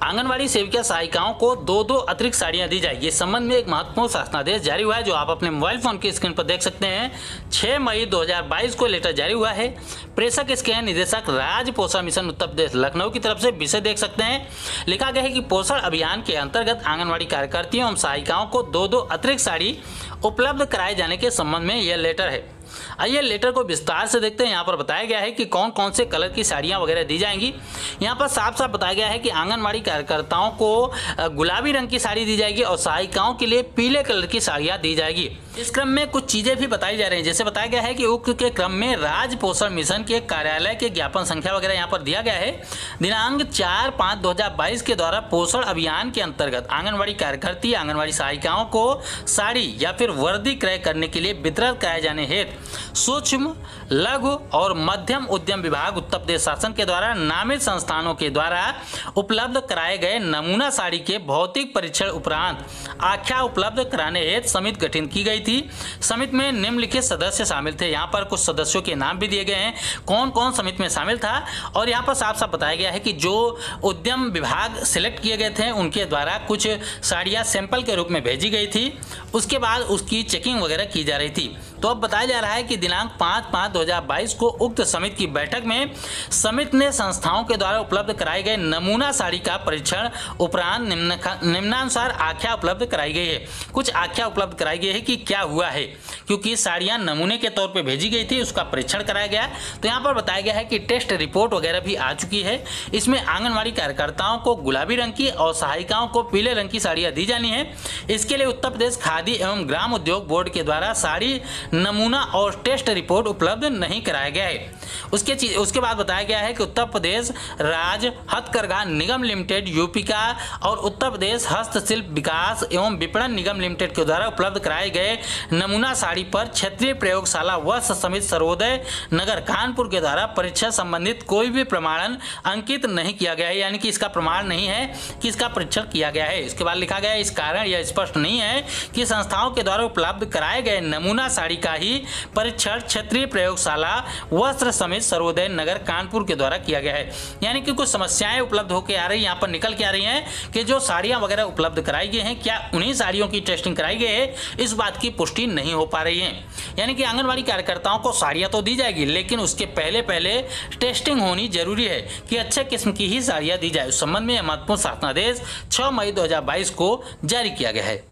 आंगनवाड़ी सेविका सहायिकाओं को दो अतिरिक्त साड़ियां दी जाएगी। इस संबंध में एक महत्वपूर्ण शासनादेश जारी हुआ है, जो आप अपने मोबाइल फोन की स्क्रीन पर देख सकते हैं। 6 मई 2022 को लेटर जारी हुआ है। प्रेषक इसके हैं निदेशक राज्य पोषण मिशन उत्तर प्रदेश लखनऊ की तरफ से। विषय देख सकते हैं, लिखा गया है कि पोषण अभियान के अंतर्गत आंगनवाड़ी कार्यकर्तियों एवं सहायिकाओं को दो अतिरिक्त साड़ी उपलब्ध कराए जाने के संबंध में यह लेटर है। आइए लेटर को विस्तार से देखते हैं। यहाँ पर बताया गया है कि कौन कौन से कलर की साड़ियाँ वगैरह दी जाएंगी। यहाँ पर साफ साफ बताया गया है कि आंगनवाड़ी कार्यकर्ताओं को गुलाबी रंग की साड़ी दी जाएगी और सहायिकाओं के लिए पीले कलर की साड़ियाँ दी जाएगी। इस क्रम में कुछ चीजें भी बताई जा रही हैं। जैसे बताया गया है कि उक्त के क्रम में राज्य पोषण मिशन के कार्यालय के ज्ञापन संख्या वगैरह यहाँ पर दिया गया है। दिनांक 4/5/2022 के द्वारा पोषण अभियान के अंतर्गत आंगनवाड़ी कार्यकर्ती आंगनवाड़ी सहायिकाओं को साड़ी या फिर वर्दी क्रय करने के लिए वितरण कराए जाने हेतु सूक्ष्म लघु और मध्यम उद्यम विभाग उत्तर प्रदेश शासन के द्वारा नामित संस्थानों के द्वारा उपलब्ध कराए गए नमूना साड़ी के भौतिक परीक्षण उपरांत आख्या उपलब्ध कराने हेतु समिति गठित की गई थी। समिति में निम्नलिखित सदस्य शामिल थे। यहाँ पर कुछ सदस्यों के नाम भी दिए गए हैं, कौन कौन समिति में शामिल था। और यहाँ पर साफ साफ बताया गया है कि जो उद्यम विभाग सिलेक्ट किए गए थे उनके द्वारा कुछ साड़ियाँ सैंपल के रूप में भेजी गई थी, उसके बाद उसकी चेकिंग वगैरह की जा रही थी। तो अब बताया जा रहा है कि दिनांक 5/5/2022 को उक्त समिति की बैठक में समिति ने संस्थाओं के द्वारा उपलब्ध कराए गए नमूना साड़ी का परीक्षण उपरांत निम्नानुसार आख्या उपलब्ध कराई गई है। कुछ आख्या उपलब्ध कराई गई है कि क्या हुआ है, क्योंकि साड़ियां नमूने के तौर पे भेजी गई थी, उसका परीक्षण कराया गया। तो यहाँ पर बताया गया है कि टेस्ट रिपोर्ट वगैरह भी आ चुकी है। इसमें आंगनवाड़ी कार्यकर्ताओं को गुलाबी रंग की और सहायिकाओं को पीले रंग की साड़ियाँ दी जानी है। इसके लिए उत्तर प्रदेश खादी एवं ग्राम उद्योग बोर्ड के द्वारा साड़ी नमूना और टेस्ट रिपोर्ट उपलब्ध नहीं कराया गया है। उसके बाद बताया गया है कि उत्तर प्रदेश राज्य हथकरघा निगम लिमिटेड यूपी का और उत्तर प्रदेश हस्तशिल्प विकास एवं विपणन निगम लिमिटेड के द्वारा उपलब्ध कराए गए नमूना साड़ी पर क्षेत्रीय प्रयोगशाला वस्त्र समिति सर्वोदय नगर कानपुर के द्वारा परीक्षा संबंधित कोई भी प्रमाणन अंकित नहीं किया गया है, यानी कि इसका प्रमाण नहीं है कि इसका परीक्षण किया गया है। इसके बाद लिखा गया है, इस कारण यह स्पष्ट नहीं है कि संस्थाओं के द्वारा उपलब्ध कराए गए नमूना साड़ी का ही परीक्षण क्षेत्रीय प्रयोगशाला वस्त्र समिति सर्वोदय नगर कानपुर के द्वारा किया गया है। यानी कि कुछ समस्याएं उपलब्ध होकर आ रही है, यहाँ पर निकल के आ रही हैं कि जो साड़ियां वगैरह उपलब्ध कराई गई हैं, क्या उन्हीं साड़ियों की टेस्टिंग कराई गई है, इस बात की पुष्टि नहीं हो पा रही है। यानी कि आंगनवाड़ी कार्यकर्ताओं को साड़ियां तो दी जाएगी, लेकिन उसके पहले टेस्टिंग होनी जरूरी है कि अच्छे किस्म की ही साड़ियां दी जाए। उस संबंध में महत्वपूर्ण शासनादेश 6 मई 2022 को जारी किया गया है।